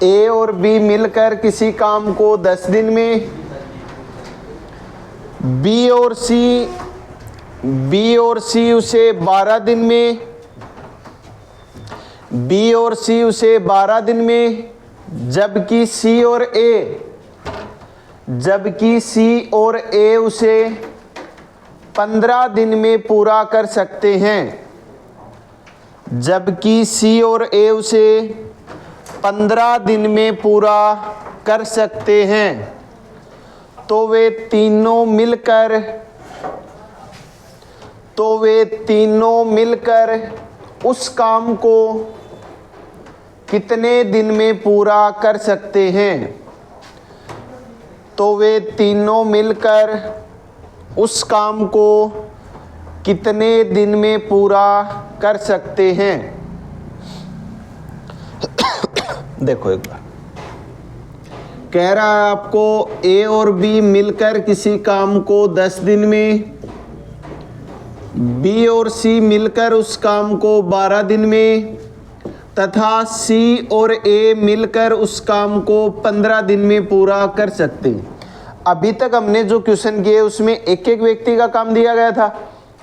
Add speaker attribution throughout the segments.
Speaker 1: ए और बी मिलकर किसी काम को 10 दिन में, बी और सी उसे 12 दिन में, बी और सी उसे 12 दिन में, जबकि सी और ए उसे 15 दिन में पूरा कर सकते हैं। जबकि सी और ए उसे 15 दिन में पूरा कर सकते हैं, तो वे तीनों मिलकर उस काम को कितने दिन में पूरा कर सकते हैं। तो वे तीनों मिलकर उस काम को कितने दिन में पूरा कर सकते हैं। देखो एक बार कह रहा है आपको ए और बी मिलकर किसी काम को 10 दिन में, बी और सी मिलकर उस काम को 12 दिन में, तथा सी और ए मिलकर उस काम को 15 दिन में पूरा कर सकते हैं। अभी तक हमने जो क्वेश्चन किए उसमें एक एक व्यक्ति का काम दिया गया था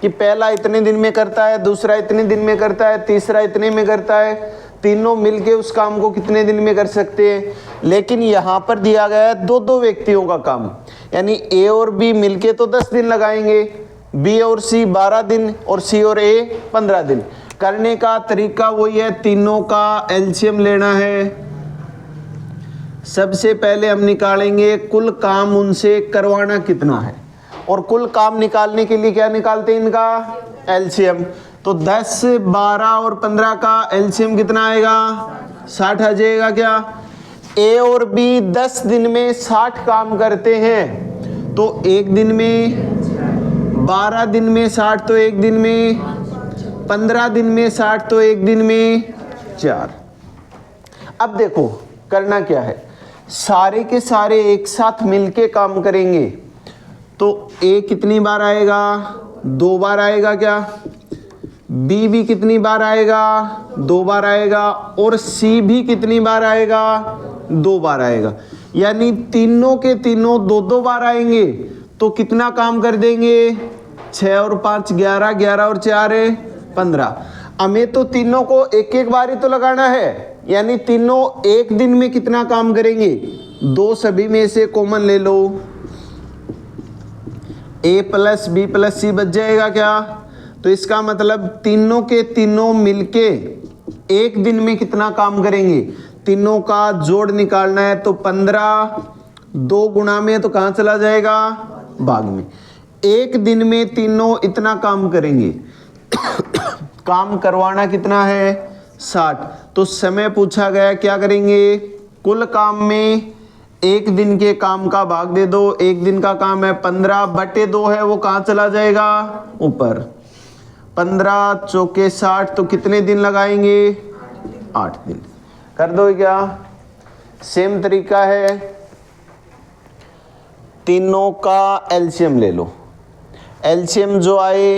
Speaker 1: कि पहला इतने दिन में करता है, दूसरा इतने दिन में करता है, तीसरा इतने में करता है, तीनों मिलके उस काम को कितने दिन में कर सकते हैं। लेकिन यहाँ पर दिया गया है दो व्यक्तियों का काम, यानी ए और बी मिलके तो 10 दिन लगाएंगे, बी और सी 12 दिन और सी और ए 15 दिन। करने का तरीका वही है, तीनों का एलसीएम लेना है। सबसे पहले हम निकालेंगे कुल काम उनसे करवाना कितना है, और कुल काम निकालने के लिए क्या निकालते हैं, इनका एलसीएम। तो 10, 12 और 15 का एलसीएम कितना आएगा, 60 आ जाएगा। क्या ए और बी 10 दिन में 60 काम करते हैं, तो एक दिन में, 12 दिन में 60 तो एक दिन में, 15 दिन में 60 तो एक दिन में 4। अब देखो करना क्या है, सारे के सारे एक साथ मिलके काम करेंगे। तो ए कितनी बार आएगा, 2 बार आएगा। क्या बी भी कितनी बार आएगा, 2 बार आएगा। और सी भी कितनी बार आएगा, 2 बार आएगा। यानी तीनों के तीनों 2-2 बार आएंगे। तो कितना काम कर देंगे, 6 और 5 11, 11 और 4 15। हमें तो तीनों को एक एक बार ही तो लगाना है, यानी तीनों एक दिन में कितना काम करेंगे, 2 सभी में से कॉमन ले लो, ए प्लस बी प्लस सी बच जाएगा। क्या तो इसका मतलब तीनों के तीनों मिलके एक दिन में कितना काम करेंगे, तीनों का जोड़ निकालना है। तो 15 2 गुणा में तो कहाँ चला जाएगा, भाग में। एक दिन में तीनों इतना काम करेंगे। काम करवाना कितना है, 60। तो समय पूछा गया, क्या करेंगे, कुल काम में एक दिन के काम का भाग दे दो। एक दिन का काम है 15/2 है, वो कहाँ चला जाएगा, ऊपर। 15 चौके 60, तो कितने दिन लगाएंगे, 8 दिन। कर दो क्या, सेम तरीका है, तीनों का एलसीएम ले लो। एलसीएम जो आए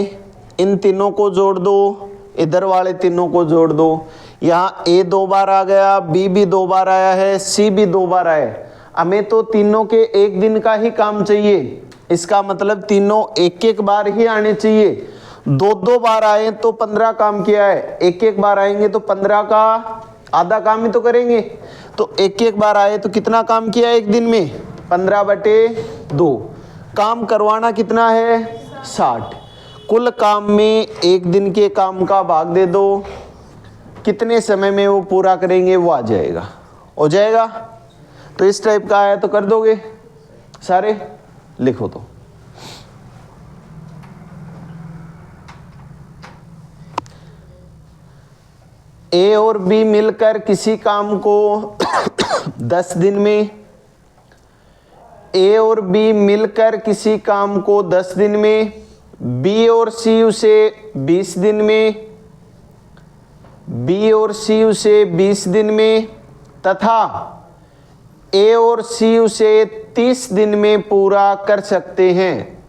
Speaker 1: इन तीनों को जोड़ दो, इधर वाले तीनों को जोड़ दो। यहाँ ए 2 बार आ गया, बी भी 2 बार आया है, सी भी 2 बार आया। हमें तो तीनों के एक दिन का ही काम चाहिए, इसका मतलब तीनों एक एक बार ही आने चाहिए। 2-2 बार आए तो 15 काम किया है, एक एक बार आएंगे तो 15 का आधा काम ही तो करेंगे। तो एक एक बार आए तो कितना काम किया एक दिन में, 15/2। काम करवाना कितना है, 60। कुल काम में एक दिन के काम का भाग दे दो, कितने समय में वो पूरा करेंगे वो आ जाएगा, हो जाएगा। तो इस टाइप का आया तो कर दोगे सारे, लिखो तो। ए और बी मिलकर किसी काम को 10 दिन में, ए और बी मिलकर किसी काम को 10 दिन में, बी और सी उसे 20 दिन में, बी और सी उसे 20 दिन में, तथा ए और सी उसे 30 दिन में पूरा कर सकते हैं।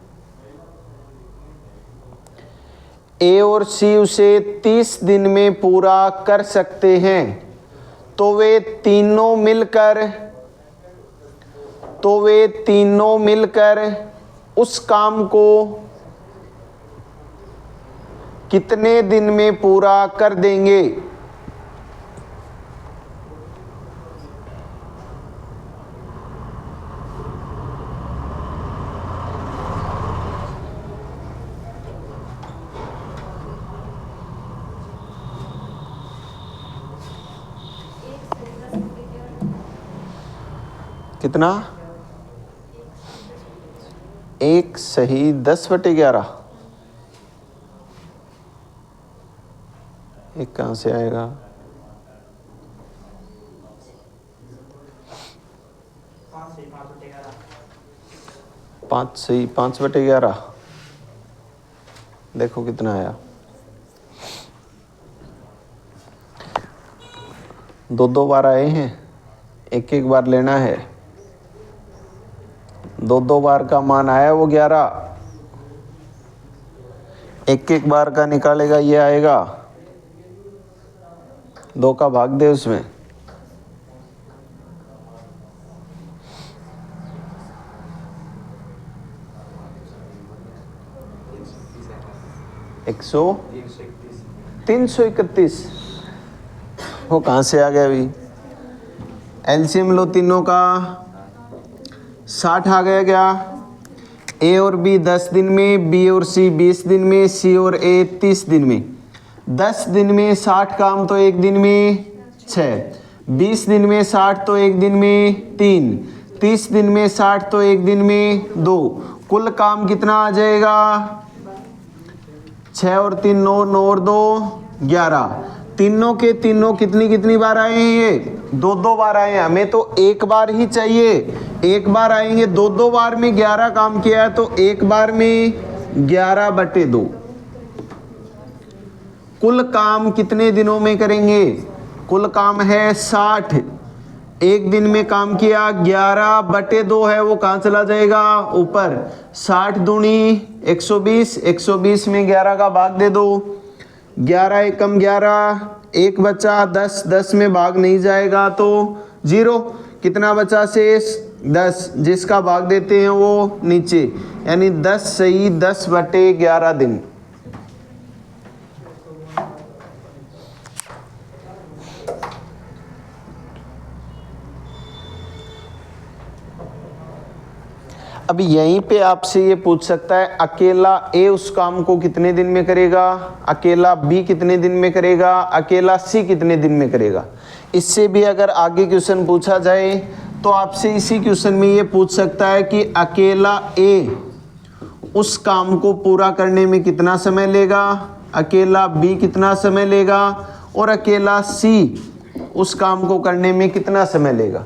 Speaker 1: ए और सी उसे 30 दिन में पूरा कर सकते हैं। तो वे तीनों मिलकर उस काम को कितने दिन में पूरा कर देंगे? कितना? 1 सही 10/11। एक कहाँ से आएगा? 5 सही 5/11। देखो कितना आया। 2 बार आए हैं, एक बार लेना है। 2 बार का मान आया वो 11। एक बार का निकालेगा ये आएगा, 2 का भाग दे उसमें। एक सौ 331। वो कहाँ से आ गया अभी? एलसीएम लो तीनों का, 60 आ गया क्या? ए और बी 10 दिन में, बी और सी 20 दिन में, सी और ए 30 दिन में। 10 दिन में 60 काम तो एक दिन में 6, 20 दिन में 60 तो एक दिन में 3, 30 दिन में 60 तो एक दिन में 2। कुल काम कितना आ जाएगा? 6 और 3 9, 9 और 2 11। तीनों के तीनों कितनी बार आए हैं? ये 2 बार आए हैं। हमें तो एक बार ही चाहिए, एक बार आएंगे। 2 बार में 11 काम किया है तो एक बार में 11/2। कुल काम कितने दिनों में करेंगे? कुल काम है 60। एक दिन में काम किया 11/2 है, वो कहाँ चला जाएगा? ऊपर। 60 दूनी 120, 120 में 11 का भाग दे दो। 11 एकम 11, 1 बचा 10, 10 में भाग नहीं जाएगा तो 0। कितना बचा शेष? 10, जिसका भाग देते हैं वो नीचे, यानी 10 सही 10/11 दिन। अब यहीं पे आपसे ये पूछ सकता है, अकेला ए उस काम को कितने दिन में करेगा, अकेला बी कितने दिन में करेगा, अकेला सी कितने दिन में करेगा। इससे भी अगर आगे क्वेश्चन पूछा जाए तो आपसे इसी क्वेश्चन में ये पूछ सकता है कि अकेला ए उस काम को पूरा करने में कितना समय लेगा, अकेला बी कितना समय लेगा और अकेला सी उस काम को करने में कितना समय लेगा।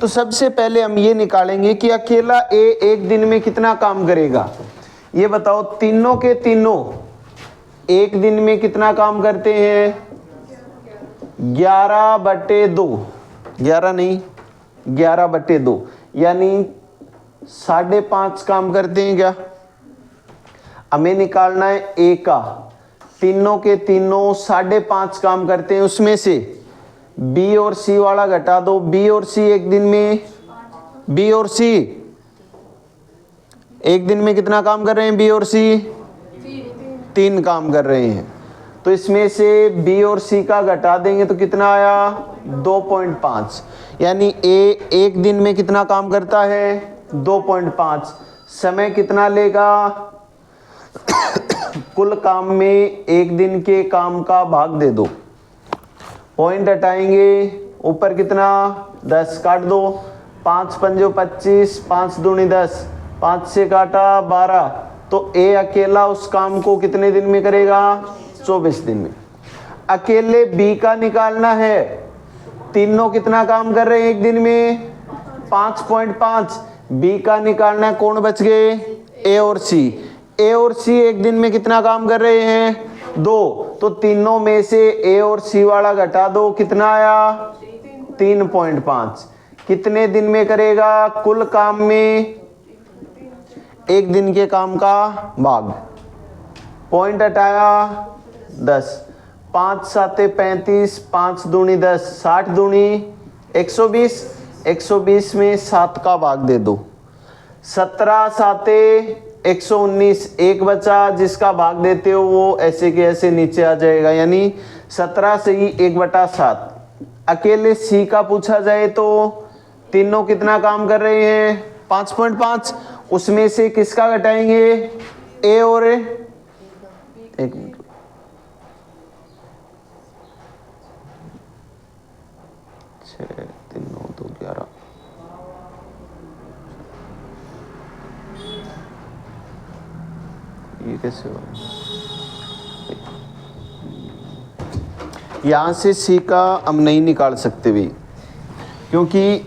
Speaker 1: तो सबसे पहले हम ये निकालेंगे कि अकेला ए एक दिन में कितना काम करेगा। ये बताओ, तीनों के तीनों एक दिन में कितना काम करते हैं? 11/2। 11 नहीं, 11/2 यानी 5.5 काम करते हैं क्या? हमें निकालना है ए का। तीनों के तीनों 5.5 काम करते हैं, उसमें से बी और सी वाला घटा दो। बी और सी एक दिन में, बी और सी एक दिन में कितना काम कर रहे हैं? बी और सी 3 काम कर रहे हैं। तो इसमें से बी और सी का घटा देंगे तो कितना आया? 2.5। यानी ए एक दिन में कितना काम करता है? 2.5। समय कितना लेगा? कुल काम में एक दिन के काम का भाग दे दो। पॉइंट हटाएंगे, ऊपर कितना? 10 काट दो। 5 पंजो 25, 5 दूनी 10, 5 से काटा 12। तो ए अकेला उस काम को कितने दिन में करेगा? 24 दिन में। अकेले बी का निकालना है। तीनों कितना काम कर रहे हैं एक दिन में? 5.5। बी का निकालना है। कौन बच गए? ए और सी। ए और सी एक दिन में कितना काम कर रहे हैं? 2। तो तीनों में से ए और सी वाला घटा दो, कितना आया? 3.5। कितने दिन में करेगा? कुल काम में एक दिन के काम का भाग। पॉइंट हटाया 10। 5 साते 35, 5 दूनी 10, 60 दूनी 120, 120 में 7 का भाग दे दो, 17 साते 119, एक बचा जिसका भाग देते हो वो ऐसे के ऐसे नीचे आ जाएगा, यानी 17 से ही 1/7। अकेले सी का पूछा जाए तो तीनों कितना काम कर रहे हैं 5.5, उसमें से किसका घटाएंगे ए और ए, एक मिनट 6 3 9 2 11, ये कैसे हुआ? यहाँ से सी का हम नहीं निकाल सकते भी, क्योंकि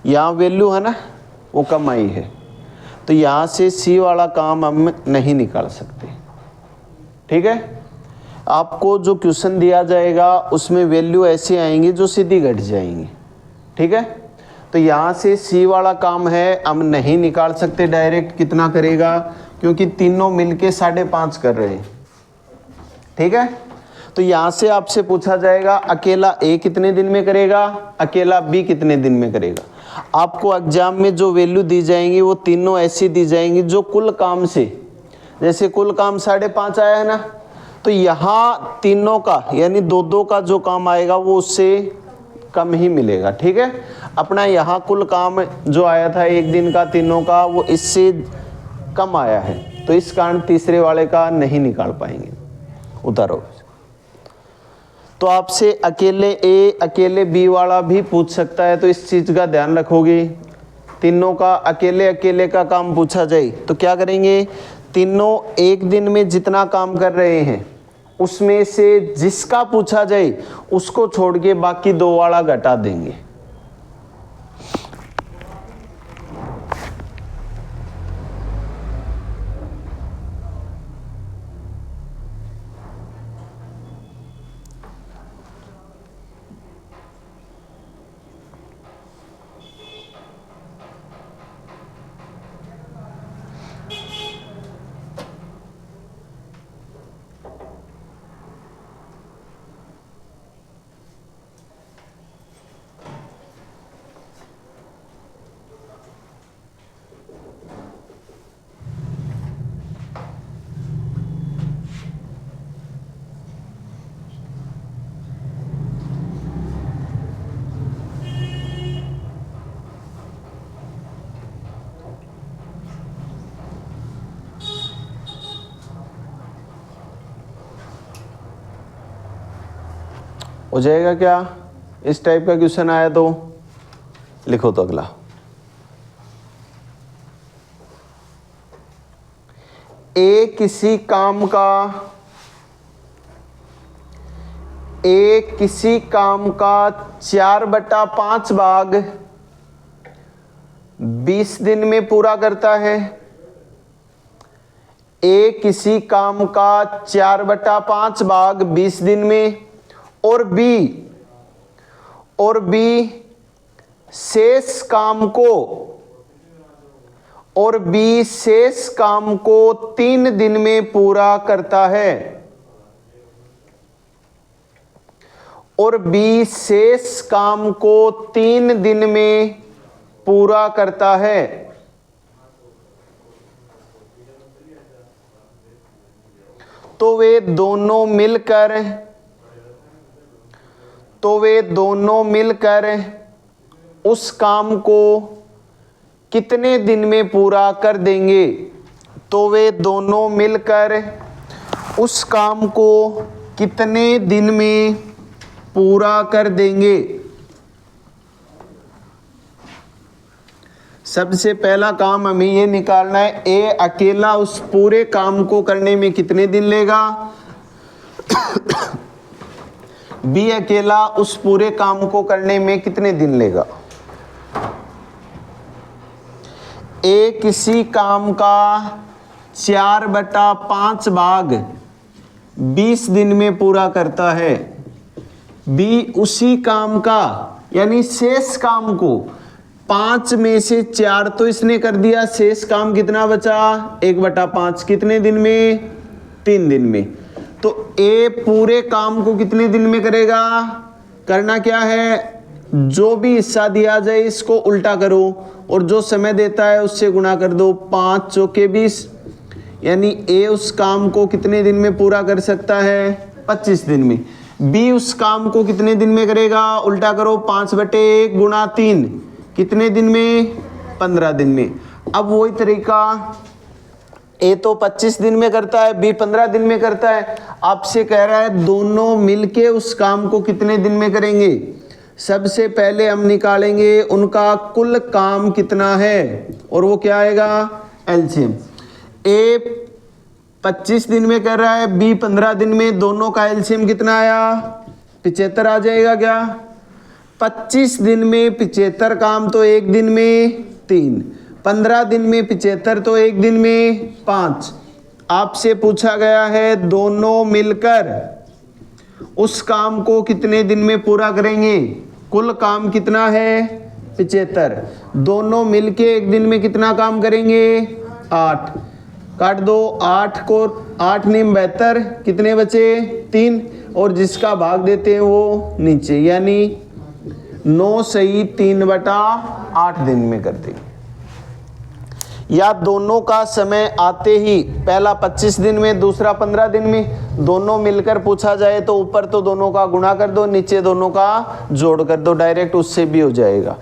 Speaker 1: यहाँ वैल्यू है ना वो कम आई है, तो यहाँ से सी वाला काम हम नहीं निकाल सकते। ठीक है, आपको जो क्वेश्चन दिया जाएगा उसमें वैल्यू ऐसे आएंगी जो सीधी घट जाएंगी। ठीक है, तो यहाँ से सी वाला काम है हम नहीं निकाल सकते डायरेक्ट कितना करेगा, क्योंकि तीनों मिलके 5.5 कर रहे हैं। ठीक है, तो यहाँ से आपसे पूछा जाएगा अकेला ए कितने दिन में करेगा, अकेला बी कितने दिन में करेगा। आपको एग्जाम में जो वैल्यू दी जाएंगी वो तीनों ऐसी दी जाएंगी जो कुल काम से, जैसे कुल काम 5.5 आया है ना, तो यहाँ तीनों का यानी 2-2 का जो काम आएगा वो उससे कम ही मिलेगा। ठीक है, अपना यहाँ कुल काम जो आया था एक दिन का तीनों का वो इससे कम आया है, तो इस कारण तीसरे वाले का नहीं निकाल पाएंगे। उतारो। तो आपसे अकेले ए अकेले बी वाला भी पूछ सकता है, तो इस चीज़ का ध्यान रखोगे। तीनों का अकेले अकेले का काम पूछा जाए तो क्या करेंगे, तीनों एक दिन में जितना काम कर रहे हैं उसमें से जिसका पूछा जाए उसको छोड़ के बाकी 2 वाला घटा देंगे। हो जाएगा क्या? इस टाइप का क्वेश्चन आया तो लिखो तो अगला। ए किसी काम का 4/5 भाग 20 दिन में पूरा करता है। ए किसी काम का 4/5 भाग 20 दिन में, और बी शेष काम को 3 दिन में पूरा करता है। और बी शेष काम को 3 दिन में पूरा करता है। तो वे दोनों मिलकर उस काम को कितने दिन में पूरा कर देंगे। तो वे दोनों मिलकर उस काम को कितने दिन में पूरा कर देंगे। सबसे पहला काम हमें ये निकालना है, ए अकेला उस पूरे काम को करने में कितने दिन लेगा, बी अकेला उस पूरे काम को करने में कितने दिन लेगा। ए किसी काम का 4/5 भाग 20 दिन में पूरा करता है। बी उसी काम का यानी शेष काम को 5 में से 4 तो इसने कर दिया, शेष काम कितना बचा 1/5 कितने दिन में 3 दिन में। तो ए पूरे काम को कितने दिन में करेगा? करना क्या है, जो भी हिस्सा दिया जाए इसको उल्टा करो और जो समय देता है उससे गुणा कर दो। 5 चौके 20, यानी ए उस काम को कितने दिन में पूरा कर सकता है? 25 दिन में। बी उस काम को कितने दिन में करेगा? उल्टा करो, 5/1 गुणा 3 कितने दिन में? 15 दिन में। अब वही तरीका, ए तो 25 दिन में करता है, बी 15 दिन में करता है। आपसे कह रहा है दोनों मिलके उस काम को कितने दिन में करेंगे? सबसे पहले हम निकालेंगे उनका कुल काम कितना है, और वो क्या आएगा? एलसीएम। ए 25 दिन में कर रहा है, बी 15 दिन में, दोनों का एलसीएम कितना आया? 75 आ जाएगा क्या? 25 दिन में 75 काम तो एक दिन में 3, 15 दिन में 75 तो एक दिन में 5। आपसे पूछा गया है दोनों मिलकर उस काम को कितने दिन में पूरा करेंगे? कुल काम कितना है? 75। दोनों मिलके एक दिन में कितना काम करेंगे? 8। काट दो, 8 को 8 नीम 72, कितने बचे? 3, और जिसका भाग देते हैं वो नीचे, यानी 9 सही 3/8 दिन में करते हैं। या दोनों का समय आते ही, पहला 25 दिन में, दूसरा 15 दिन में, दोनों मिलकर पूछा जाए तो ऊपर तो दोनों का गुणा कर दो, नीचे दोनों का जोड़ कर दो, डायरेक्ट उससे भी हो जाएगा।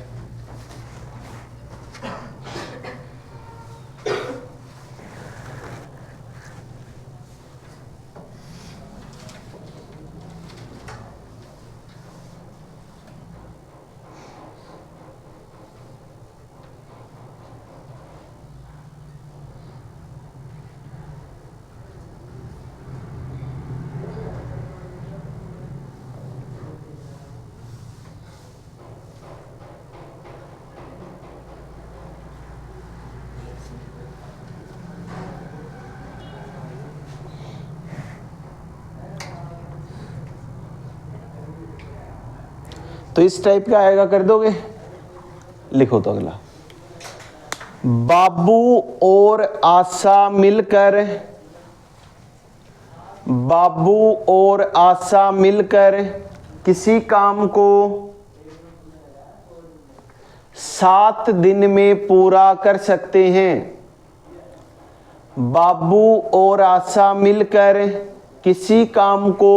Speaker 1: तो इस टाइप का आएगा, कर दोगे? लिखो तो अगला, बाबू और आशा मिलकर, बाबू और आशा मिलकर किसी काम को 7 दिन में पूरा कर सकते हैं। बाबू और आशा मिलकर किसी काम को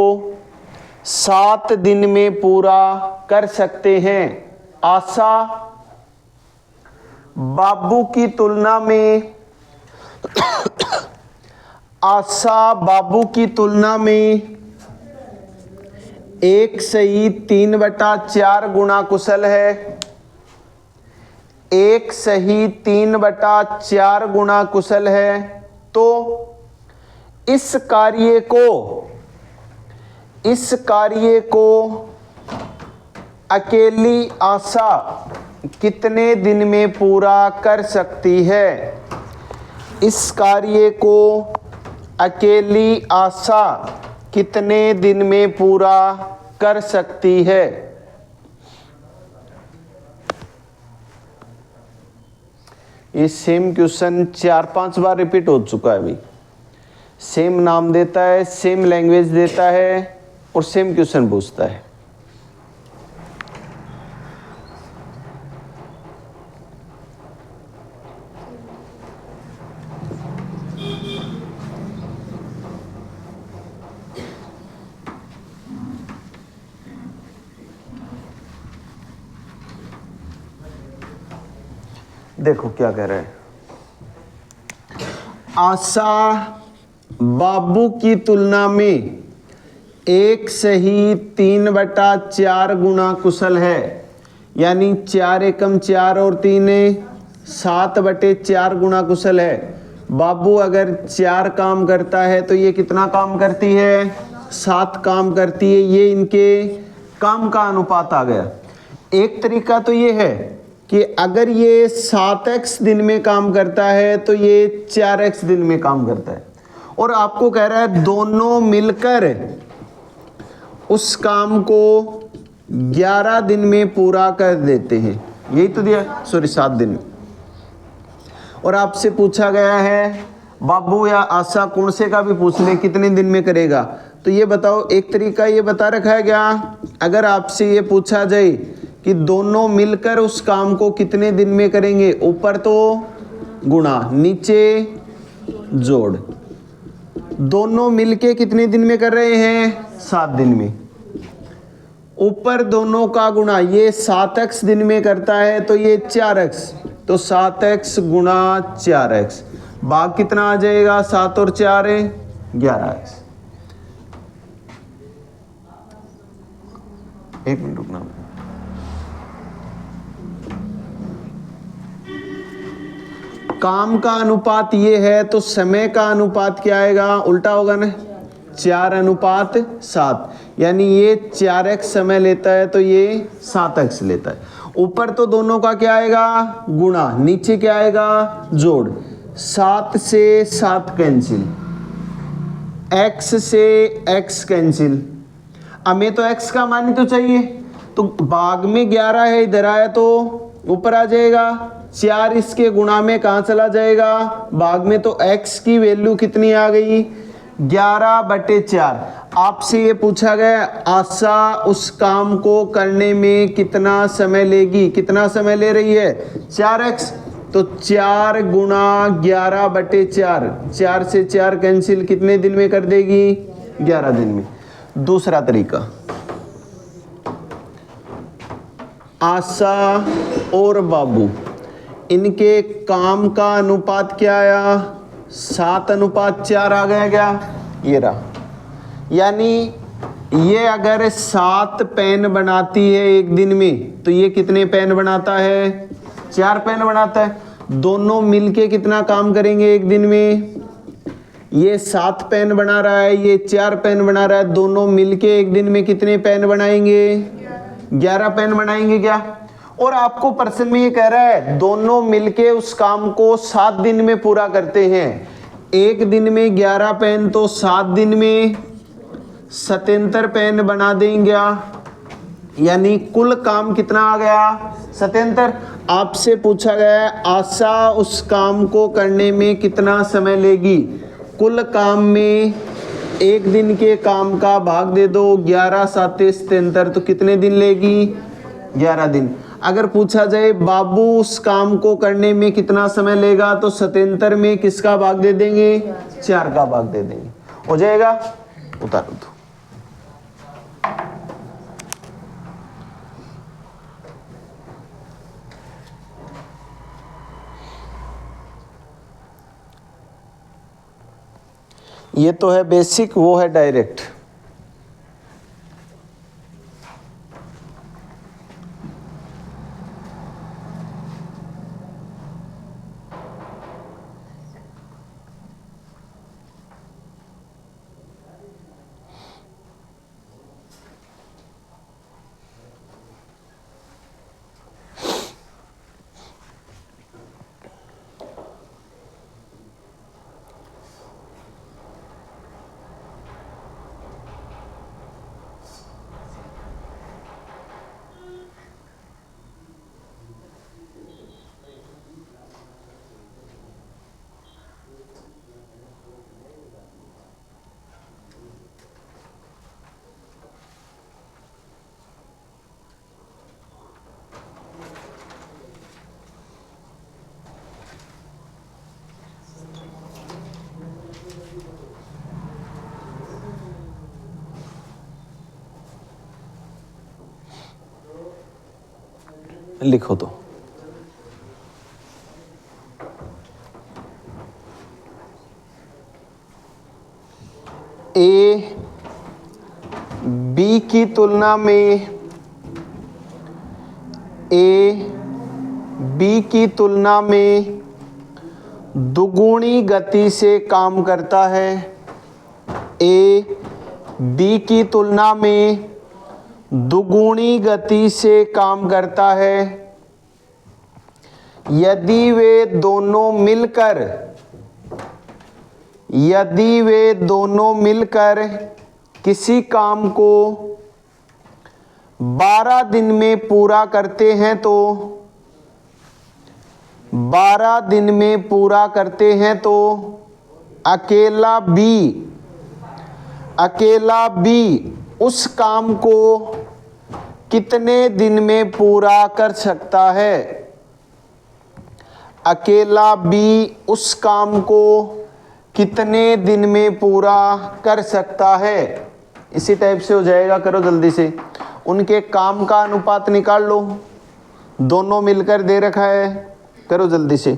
Speaker 1: 7 दिन में पूरा कर सकते हैं। आशा बाबू की तुलना में आशा बाबू की तुलना में 1 सही 3/4 गुना कुशल है। 1 सही 3/4 गुना कुशल है। तो इस कार्य को अकेली आशा कितने दिन में पूरा कर सकती है? इस कार्य को अकेली आशा कितने दिन में पूरा कर सकती है? ये सेम क्वेश्चन 4-5 बार रिपीट हो चुका है। अभी सेम नाम देता है, सेम लैंग्वेज देता है और सेम क्वेश्चन पूछता है। देखो क्या कह रहा है, आशा बाबू की तुलना में 1 सही 3/4 गुना कुशल है। यानी 4 एकम 4 और 3 7/4 गुना कुशल है। बाबू अगर 4 काम करता है तो ये कितना काम करती है? 7 काम करती है। ये इनके काम का अनुपात आ गया। एक तरीका तो ये है कि अगर ये 7x दिन में काम करता है तो ये 4x दिन में काम करता है, और आपको कह रहा है दोनों मिलकर उस काम को 11 दिन में पूरा कर देते हैं। यही तो दिया, सॉरी 7 दिन में। और आपसे पूछा गया है बाबू या आशा कौन से का भी पूछ ले कितने दिन में करेगा, तो ये बताओ, एक तरीका ये बता रखा है क्या, अगर आपसे ये पूछा जाए कि दोनों मिलकर उस काम को कितने दिन में करेंगे, ऊपर तो गुणा, नीचे जोड़, दोनों मिलके कितने दिन में कर रहे हैं, 7 दिन में। ऊपर दोनों का गुणा, ये 7x दिन में करता है तो ये 4x, तो 7x गुणा 4x, भाग कितना आ जाएगा, 7 और 4 है 11x। एक मिनट रुकना, काम का अनुपात ये है तो समय का अनुपात क्या आएगा, उल्टा होगा ना, 4:7, यानी ये 4x समय लेता है तो ये 7x लेता है। ऊपर तो दोनों का क्या आएगा, गुणा, नीचे क्या आएगा, जोड़, 7 से 7 कैंसिल, x से x कैंसिल, हमें तो x का मान ही तो चाहिए, तो भाग में 11 है, इधर आया तो ऊपर आ जाएगा, 4 इसके गुणा में कहाँ चला जाएगा, भाग में, तो x की वैल्यू कितनी आ गई, 11/4। आपसे ये पूछा गया आशा उस काम को करने में कितना समय लेगी, कितना समय ले रही है, 4x, तो 4 गुणा 11/4, 4 से 4 कैंसिल, कितने दिन में कर देगी, 11 दिन में। दूसरा तरीका, आशा और बाबू, इनके काम का अनुपात क्या आया, 7:4 आ गया क्या, ये रहा, यानी ये अगर 7 पेन बनाती है एक दिन में तो ये कितने पेन बनाता है, 4 पेन बनाता है। दोनों मिलके कितना काम करेंगे एक दिन में, ये 7 पेन बना रहा है, ये 4 पेन बना रहा है, दोनों मिलके एक दिन में कितने पेन बनाएंगे, 11 पेन बनाएंगे क्या। और आपको प्रश्न में ये कह रहा है दोनों मिलके उस काम को 7 दिन में पूरा करते हैं, एक दिन में 11 पेन, तो 7 दिन में 77 पेन बना देंगे, यानी कुल काम कितना आ गया, 77। आपसे पूछा गया है आशा उस काम को करने में कितना समय लेगी, कुल काम में एक दिन के काम का भाग दे दो, 11 7 77, तो कितने दिन लेगी, 11 दिन। अगर पूछा जाए बाबू उस काम को करने में कितना समय लेगा, तो 77 में किसका भाग दे देंगे, 4 का भाग दे देंगे, हो जाएगा। उतारो दो, ये तो है बेसिक, वो है डायरेक्ट। लिखो तो, ए बी की तुलना में, ए बी की तुलना में दुगुनी गति से काम करता है, ए बी की तुलना में दुगुनी गति से काम करता है यदि वे दोनों मिलकर किसी काम को 12 दिन में पूरा करते हैं तो 12 दिन में पूरा करते हैं तो अकेला बी उस काम को कितने दिन में पूरा कर सकता है। अकेला बी उस काम को कितने दिन में पूरा कर सकता है। इसी टाइप से हो जाएगा, करो जल्दी से। उनके काम का अनुपात निकाल लो, दोनों मिलकर दे रखा है, करो जल्दी से।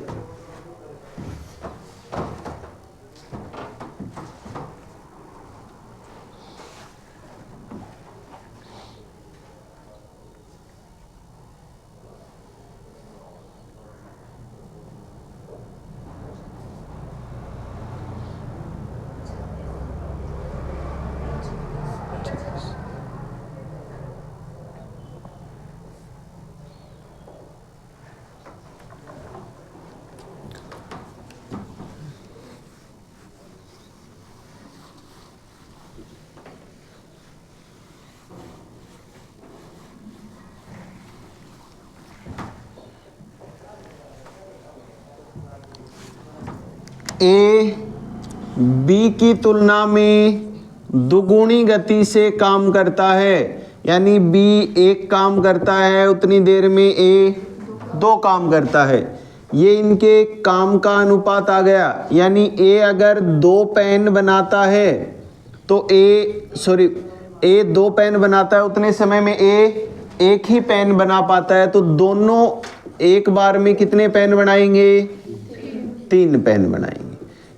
Speaker 1: ए बी की तुलना में दुगुनी गति से काम करता है, यानी बी एक काम करता है उतनी देर में ए दो काम करता है। ये इनके काम का अनुपात आ गया, यानी ए अगर दो पेन बनाता है तो ए दो पेन बनाता है उतने समय में ए एक ही पेन बना पाता है, तो दोनों एक बार में कितने पेन बनाएंगे, 3 पेन बनाएंगे।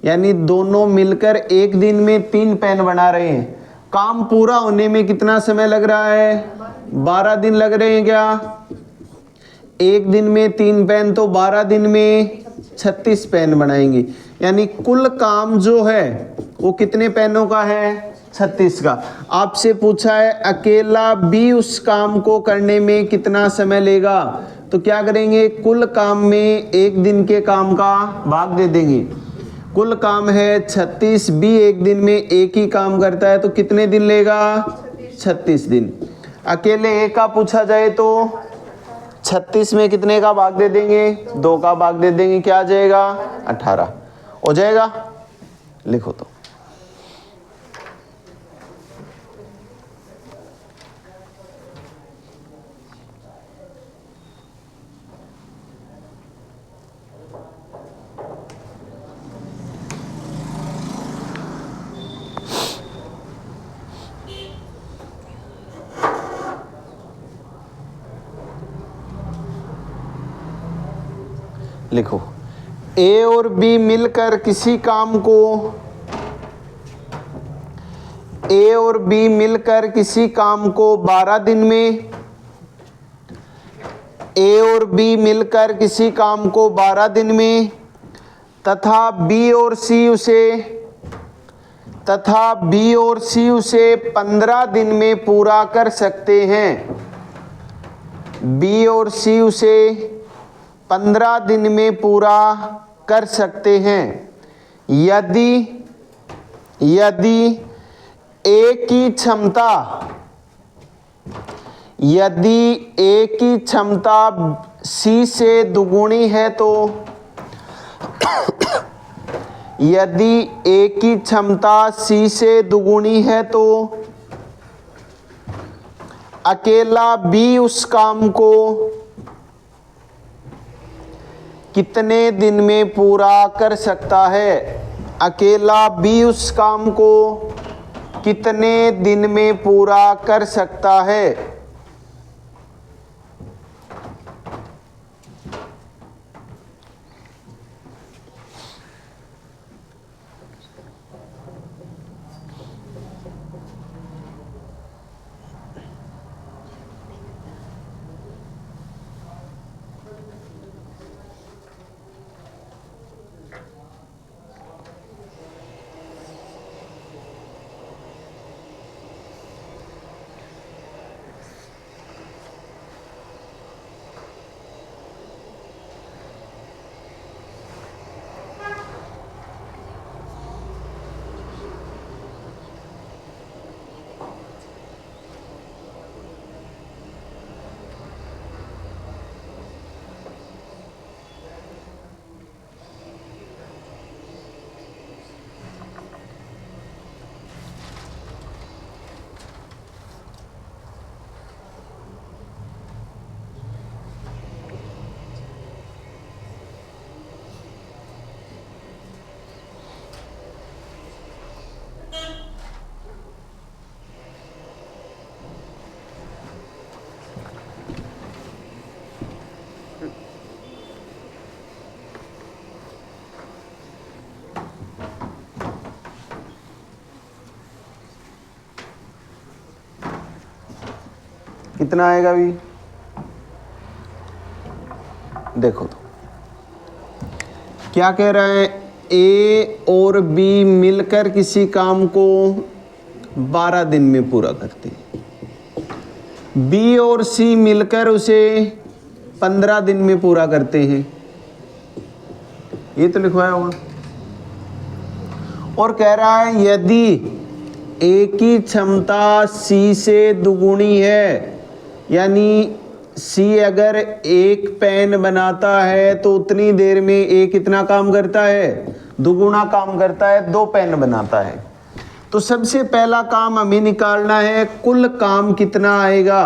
Speaker 1: यानी दोनों मिलकर एक दिन में 3 पेन बना रहे हैं। काम पूरा होने में कितना समय लग रहा है, 12 दिन लग रहे हैं क्या। एक दिन में 3 पेन तो 12 दिन में 36 पेन बनाएंगे। यानी कुल काम जो है वो कितने पेनों का है, 36 का। आपसे पूछा है अकेला बी उस काम को करने में कितना समय लेगा, तो क्या करेंगे, कुल काम में एक दिन के काम का भाग दे देंगे। कुल काम है 36, बी एक दिन में एक ही काम करता है तो कितने दिन लेगा, 36 दिन। अकेले ए का पूछा जाए तो 36 में कितने का भाग दे देंगे, 2 का भाग दे देंगे, क्या आ जाएगा, 18 हो जाएगा। लिखो तो लिखो ए और बी मिलकर किसी काम को ए और बी मिलकर किसी काम को 12 दिन में ए और बी मिलकर किसी काम को 12 दिन में तथा बी और सी उसे 15 दिन में पूरा कर सकते हैं। बी और सी उसे 15 दिन में पूरा कर सकते हैं। यदि ए की क्षमता सी से दुगुनी है तो यदि ए की क्षमता सी से दुगुनी है तो अकेला बी उस काम को कितने दिन में पूरा कर सकता है। अकेला बी उस काम को कितने दिन में पूरा कर सकता है। कितना आएगा भी, देखो तो क्या कह रहा है, ए और बी मिलकर किसी काम को 12 दिन में पूरा करते हैं, बी और सी मिलकर उसे 15 दिन में पूरा करते हैं, ये तो लिखवाया होगा। और कह रहा है यदि ए की क्षमता सी से दुगुनी है, यानी सी अगर एक पेन बनाता है तो उतनी देर में ए कितना काम करता है, दुगुना काम करता है, 2 पेन बनाता है। तो सबसे पहला काम हमें निकालना है कुल काम कितना आएगा,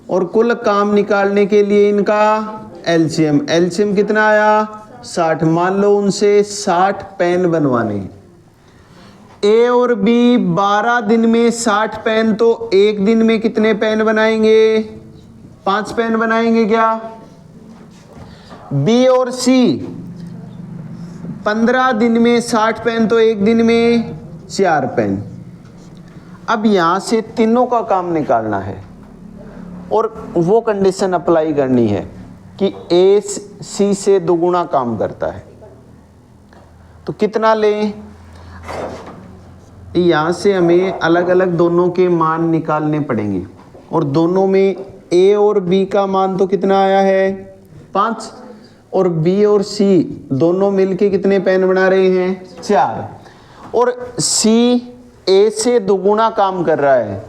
Speaker 1: और कुल काम निकालने के लिए इनका एलसीएम, एलसीएम कितना आया 60। मान लो उनसे 60 पेन बनवाने, ए और बी 12 दिन में 60 पेन, तो एक दिन में कितने पेन बनाएंगे, 5 पेन बनाएंगे क्या। बी और सी 15 दिन में 60 पेन, तो एक दिन में 4 पेन। अब यहां से तीनों का काम निकालना है और वो कंडीशन अप्लाई करनी है कि ए सी से दुगुना काम करता है, तो कितना लें, यहां से हमें अलग अलग दोनों के मान निकालने पड़ेंगे, और दोनों में ए और बी का मान तो कितना आया है 5, और बी और सी दोनों मिलके कितने पेन बना रहे हैं 4, और सी ए से दुगुना काम कर रहा है।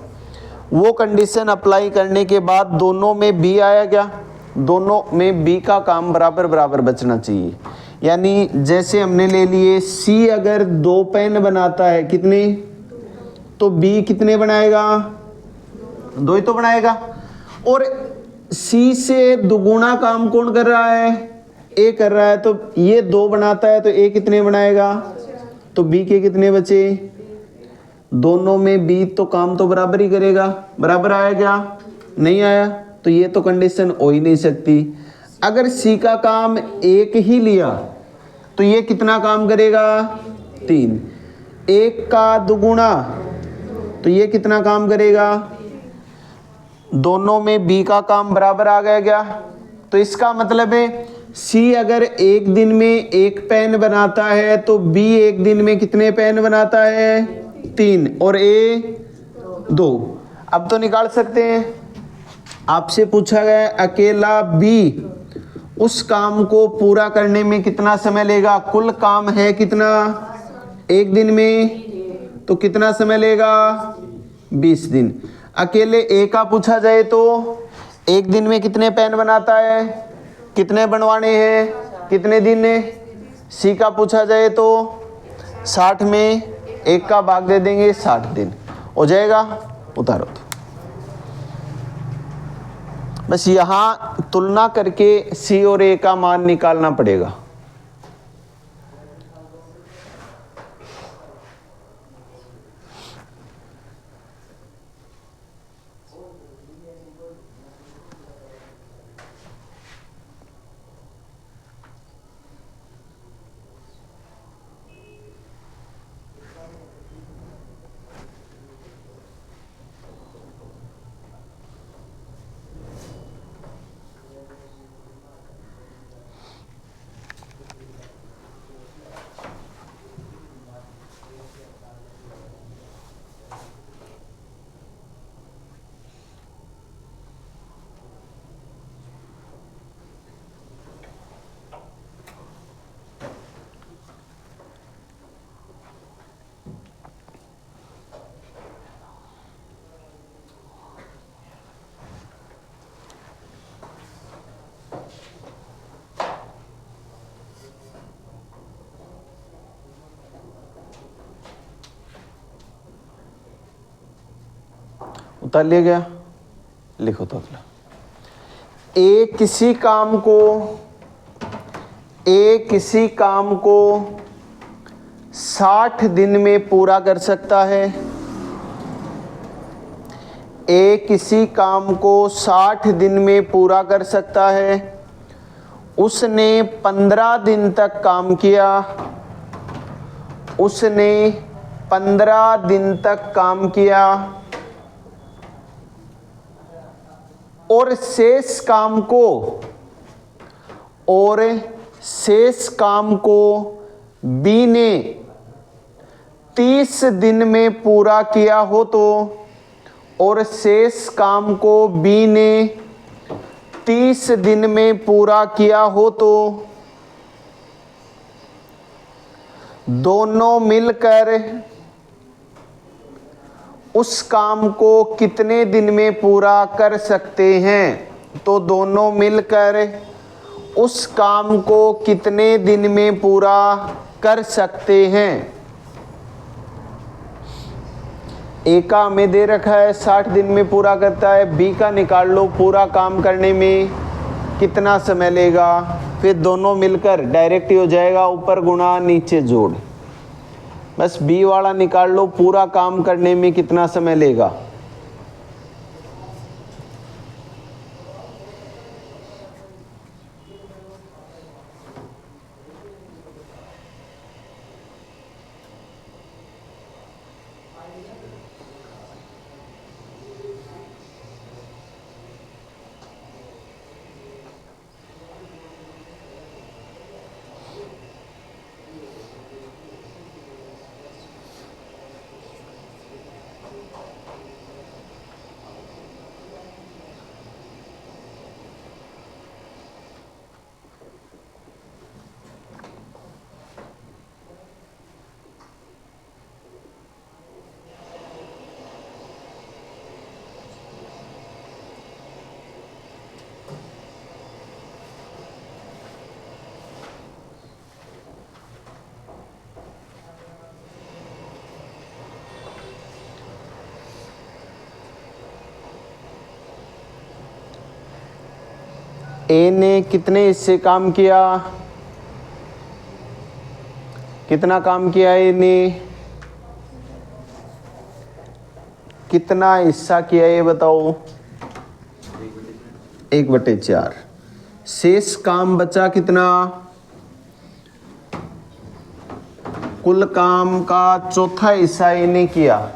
Speaker 1: वो कंडीशन अप्लाई करने के बाद दोनों में बी आया क्या, दोनों में बी का काम बराबर बराबर बचना चाहिए। यानी जैसे हमने ले लिए सी अगर 2 पेन बनाता है कितने, तो बी कितने बनाएगा, 2 ही तो बनाएगा। और सी से दुगुना काम कौन कर रहा है, ए कर रहा है, तो ये 2 बनाता है तो ए कितने बनाएगा, तो बी के कितने बचे, दोनों में बी तो काम तो बराबर ही करेगा। बराबर आया क्या, नहीं आया, तो ये तो कंडीशन हो ही नहीं सकती। अगर सी का काम 1 ही लिया तो ये कितना काम करेगा 3, 1 का दुगुना तो ये कितना काम करेगा, दोनों में बी का काम बराबर आ गया क्या। तो इसका मतलब है सी अगर एक दिन में 1 पेन बनाता है तो बी एक दिन में कितने पेन बनाता है 3, और ए 2। अब तो निकाल सकते हैं। आपसे पूछा गया अकेला बी उस काम को पूरा करने में कितना समय लेगा, कुल काम है कितना 1 दिन में, तो कितना समय लेगा 20 दिन। अकेले ए का पूछा जाए तो 1 दिन में कितने पेन बनाता है, कितने बनवाने हैं, कितने दिन है। सी का पूछा जाए तो 60 में 1 का भाग दे देंगे, 60 दिन हो जाएगा। उतारो तो बस यहाँ तुलना करके सी और ए का मान निकालना पड़ेगा। उतार लिया गया, लिखो तो अगला। ए किसी काम को 60 दिन में पूरा कर सकता है। ए किसी काम को 60 दिन में पूरा कर सकता है। उसने 15 दिन तक काम किया। उसने 15 दिन तक काम किया। और शेष काम को बी ने 30 दिन में पूरा किया हो तो, और शेष काम को बी ने 30 दिन में पूरा किया हो तो दोनों मिलकर उस काम को कितने दिन में पूरा कर सकते हैं। तो दोनों मिलकर उस काम को कितने दिन में पूरा कर सकते हैं। ए का हमें दे रखा है 60 दिन में पूरा करता है, बी का निकाल लो पूरा काम करने में कितना समय लेगा। फिर दोनों मिलकर डायरेक्ट ही हो जाएगा, ऊपर गुणा नीचे जोड़। बस बी वाला निकाल लो पूरा काम करने में कितना समय लेगा। ए ने कितने हिस्से काम किया, कितना काम किया ए ने, कितना हिस्सा किया ये बताओ। 1/4। शेष काम बचा कितना, कुल काम का चौथा हिस्सा इन्हें किया,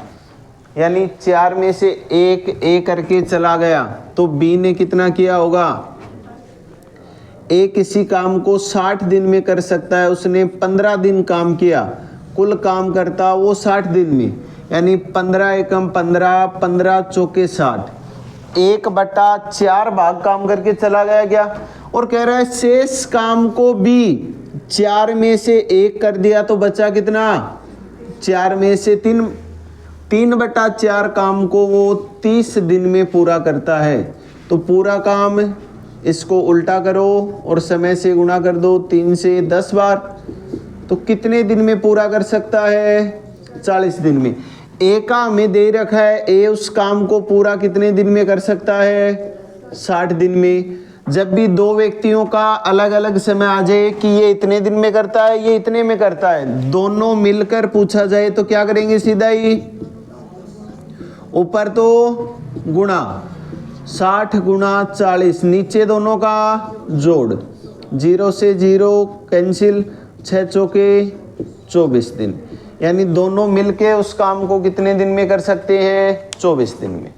Speaker 1: यानी 4 में से 1 ए करके चला गया। तो बी ने कितना किया होगा। ए किसी काम को 60 दिन में कर सकता है, उसने 15 दिन काम किया, कुल काम करता वो 60 दिन में, यानी 15 एकम 15, 15 चौके 60, 1/4 भाग काम करके चला गया क्या। और कह रहा है शेष काम को भी 4 में से 1 कर दिया तो बचा कितना, 4 में से 3/4 काम को वो 30 दिन में पूरा करता है। तो पूरा काम इसको उल्टा करो और समय से गुणा कर दो, 3 से 10 बार। तो कितने दिन में पूरा कर सकता है, 40 दिन में। ए का हमें दे रखा है, ए उस काम को पूरा कितने दिन में कर सकता है, 60 दिन में। जब भी दो व्यक्तियों का अलग अलग समय आ जाए कि ये इतने दिन में करता है, ये इतने में करता है, दोनों मिलकर पूछा जाए तो क्या करेंगे, सीधा ही ऊपर तो गुणा 60 गुणा 40, नीचे दोनों का जोड़, 0 से 0 कैंसिल, 6 चौके 24 दिन, यानी दोनों मिलके उस काम को कितने दिन में कर सकते हैं, 24 दिन में।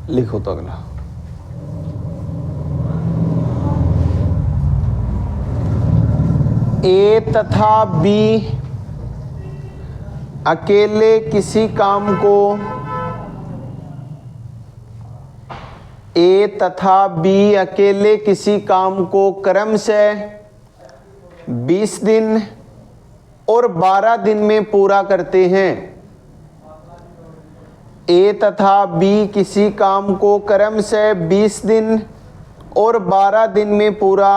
Speaker 1: लिखो तो अगला। ए तथा बी अकेले किसी काम को, ए तथा बी अकेले किसी काम को क्रमशः 20 दिन और 12 दिन में पूरा करते हैं। ए तथा बी किसी काम को क्रमशः 20 दिन और 12 दिन में पूरा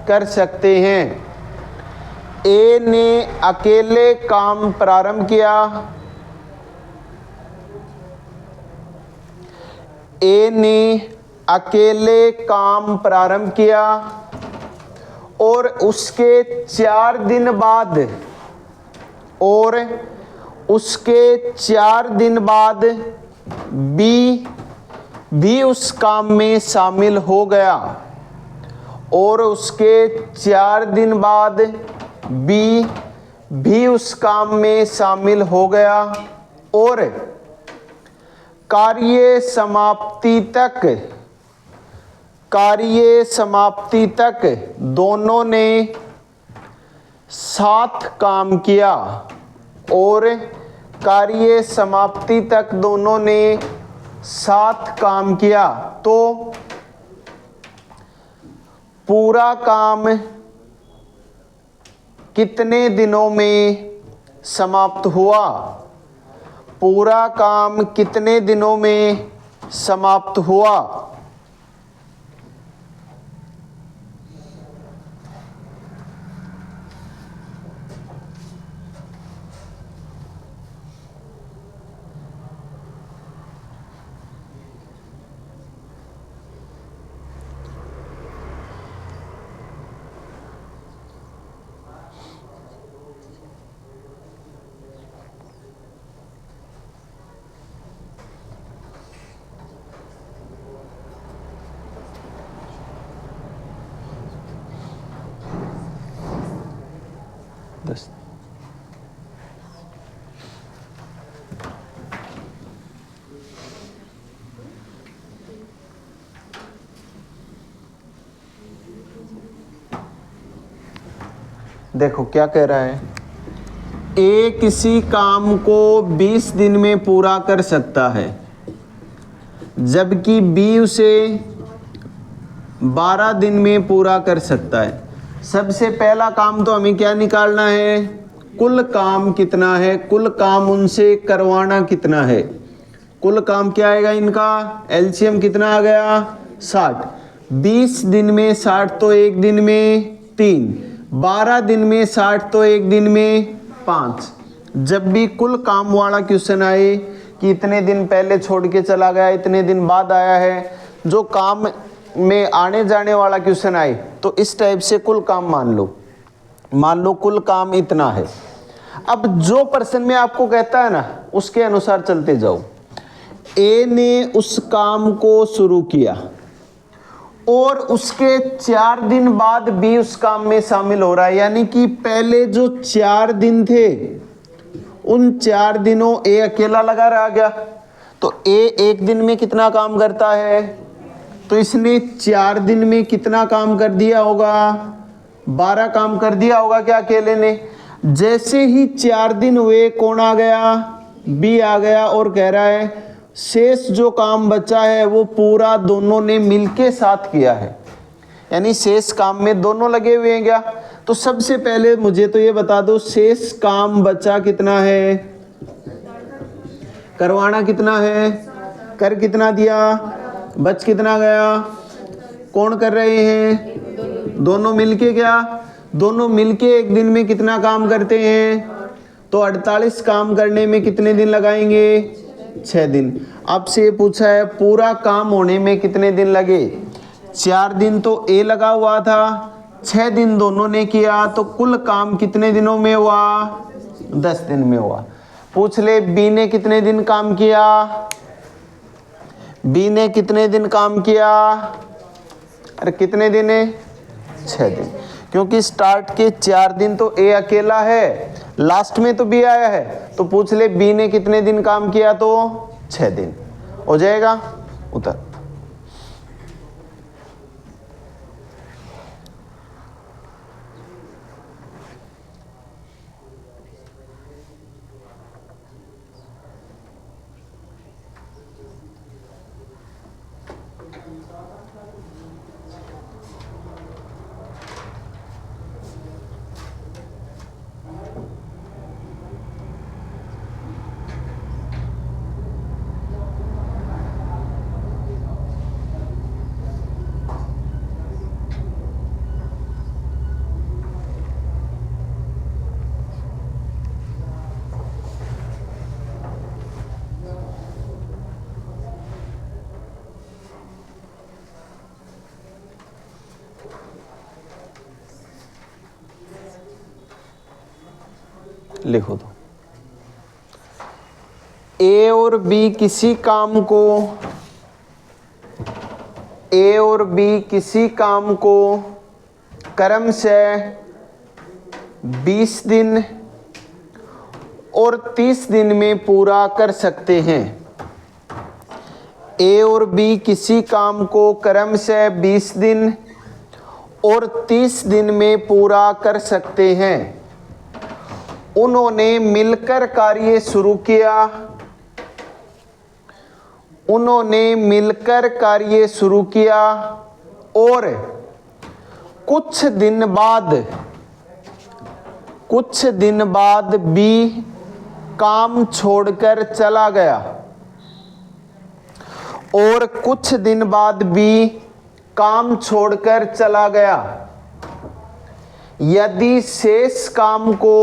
Speaker 1: कर सकते हैं। ए ने अकेले काम प्रारंभ किया। ए ने अकेले काम प्रारंभ किया और उसके 4 दिन बाद बी भी उस काम में शामिल हो गया और उसके 4 दिन बाद बी भी उस काम में शामिल हो गया और कार्य समाप्ति तक दोनों ने साथ काम किया और कार्य समाप्ति तक दोनों ने साथ काम किया तो पूरा काम कितने दिनों में समाप्त हुआ? पूरा काम कितने दिनों में समाप्त हुआ? देखो क्या कह रहा है, ए किसी काम को 20 दिन में पूरा कर सकता है जबकि बी उसे 12 दिन में पूरा कर सकता है। सबसे पहला काम तो हमें क्या निकालना है? कुल काम कितना है, कुल काम उनसे करवाना कितना है। कुल काम क्या आएगा इनका? एलसीएम कितना आ गया? 60। 20 दिन में 60 तो एक दिन में 3, 12 दिन में 60 तो एक दिन में 5। जब भी कुल काम वाला क्वेश्चन आए कि इतने दिन पहले छोड़ के चला गया, इतने दिन बाद आया है, जो काम में आने जाने वाला क्वेश्चन आए तो इस टाइप से कुल काम मान लो कुल काम इतना है। अब जो प्रश्न में आपको कहता है ना उसके अनुसार चलते जाओ। ए ने उस काम को शुरू किया और उसके 4 दिन बाद बी उस काम में शामिल हो रहा है, यानी कि पहले जो 4 दिन थे उन 4 दिनों ए अकेला लगा रह गया। तो ए एक दिन में कितना काम करता है? तो इसने 4 दिन में कितना काम कर दिया होगा? 12 काम कर दिया होगा क्या अकेले ने? जैसे ही 4 दिन हुए कौन आ गया? बी आ गया और कह रहा है शेष जो काम बचा है वो पूरा दोनों ने मिलके साथ किया है, यानी शेष काम में दोनों लगे हुए हैं क्या? तो सबसे पहले मुझे तो ये बता दो शेष काम बचा कितना है, करवाना कितना है, कर कितना दिया, बच कितना गया, कौन कर रहे हैं? दोनों मिलके। क्या दोनों मिलके एक दिन में कितना काम करते हैं? तो 48 काम करने में कितने दिन लगाएंगे? 6 दिन। आपसे ये पूछा है पूरा काम होने में कितने दिन लगे? 4 दिन तो ए लगा हुआ था, 6 दिन दोनों ने किया, तो कुल काम कितने दिनों में हुआ? 10 दिन में हुआ। पूछ ले बी ने कितने दिन काम किया? बी ने कितने दिन काम किया? अरे कितने दिन है? 6 दिन। क्योंकि स्टार्ट के 4 दिन तो ए अकेला है, लास्ट में तो बी आया है, तो पूछ ले बी ने कितने दिन काम किया? तो 6 दिन। हो जाएगा उत्तर। लिखो दो। ए और बी किसी काम को क्रम से 20 दिन और 30 दिन में पूरा कर सकते हैं। ए और बी किसी काम को क्रम से 20 दिन और 30 दिन में पूरा कर सकते हैं। उन्होंने मिलकर कार्य शुरू किया। और कुछ दिन बाद बी काम छोड़कर चला गया। यदि शेष काम को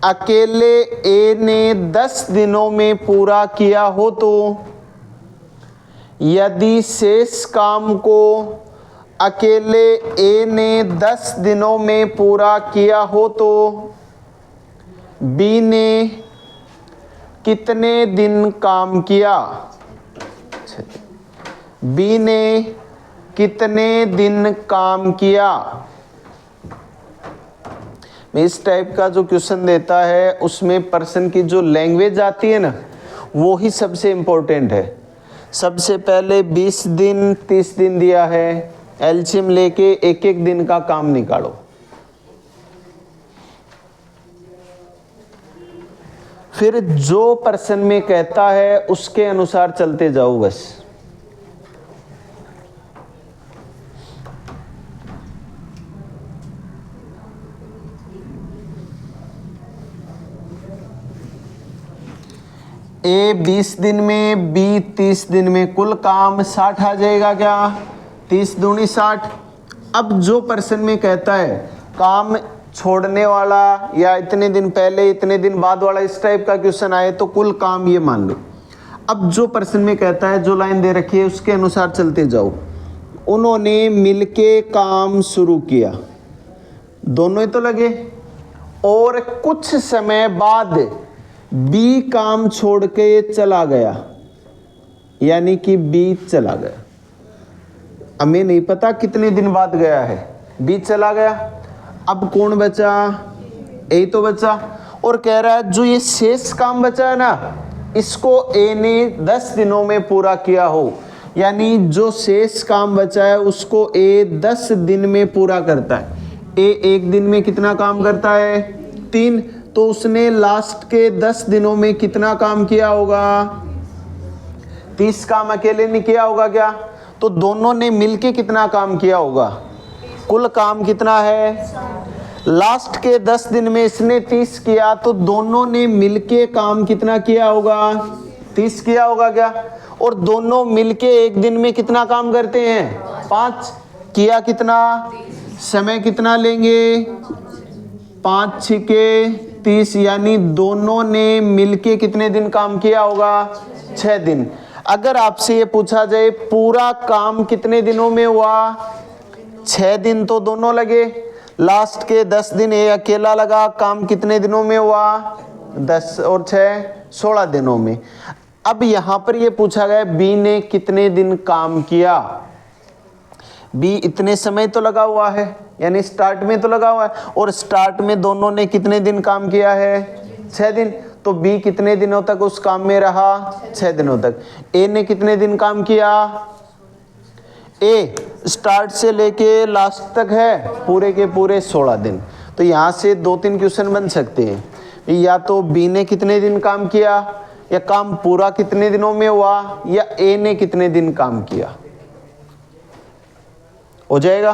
Speaker 1: अकेले ए ने 10 दिनों में पूरा किया हो तो बी ने कितने दिन काम किया? इस टाइप का जो क्वेश्चन देता है उसमें पर्सन की जो लैंग्वेज आती है ना, वो ही सबसे इम्पोर्टेंट है। सबसे पहले 20 दिन 30 दिन दिया है, एलसीएम लेके एक एक दिन का काम निकालो। फिर जो पर्सन में कहता है उसके अनुसार चलते जाओ बस। ए 20 दिन में, बी 30 दिन में, कुल काम 60 आ जाएगा क्या? 30 दूनी 60। अब जो पर्सन में कहता है काम छोड़ने वाला या इतने दिन पहले इतने दिन बाद वाला, इस टाइप का क्वेश्चन आए तो कुल काम ये मान लो। अब जो पर्सन में कहता है, जो लाइन दे रखी है उसके अनुसार चलते जाओ। उन्होंने मिलके काम शुरू किया, दोनों ही तो लगे। और कुछ समय बाद बी काम छोड़ के चला गया, यानी कि बी चला गया। हमें नहीं पता कितने दिन बाद गया है, बी चला गया। अब कौन बचा? ए तो बचा। और कह रहा है जो ये शेष काम बचा है ना, इसको ए ने 10 दिनों में पूरा किया हो, यानी जो शेष काम बचा है उसको ए 10 दिन में पूरा करता है। ए एक दिन में कितना काम करता है? 3। तो उसने लास्ट के 10 दिनों में कितना काम किया होगा? 30 काम अकेले नहीं किया होगा क्या? तो दोनों ने मिलके कितना काम किया होगा? कुल काम कितना है? लास्ट के 10 दिन में इसने 30 किया, तो दोनों ने मिलके काम कितना किया होगा? 30 किया होगा क्या? और दोनों मिलके एक दिन में कितना काम करते हैं? 5 किया। कितना समय कितना लेंगे? 5 छिके 30, यानी दोनों ने मिलके कितने दिन काम किया होगा? 6 दिन। अगर आपसे ये पूछा जाए पूरा काम कितने दिनों में हुआ? 6 दिन तो दोनों लगे। लास्ट के 10 दिन ये अकेला लगा, काम कितने दिनों में हुआ? 10 और 6 16 दिनों में। अब यहां पर ये पूछा गया बी ने कितने दिन काम किया। बी इतने समय तो लगा हुआ है, यानी स्टार्ट में तो लगा हुआ है, और स्टार्ट में दोनों ने कितने दिन काम किया है? 6 दिन। तो बी कितने दिनों तक उस काम में रहा? 6 दिनों तक। ए ने कितने दिन काम किया? ए स्टार्ट से लेके लास्ट तक है पूरे के पूरे 16 दिन। तो यहाँ से 2-3 क्वेश्चन बन सकते हैं, या तो बी ने कितने दिन काम किया, या काम पूरा कितने दिनों में हुआ, या ए ने कितने दिन काम किया। हो जाएगा।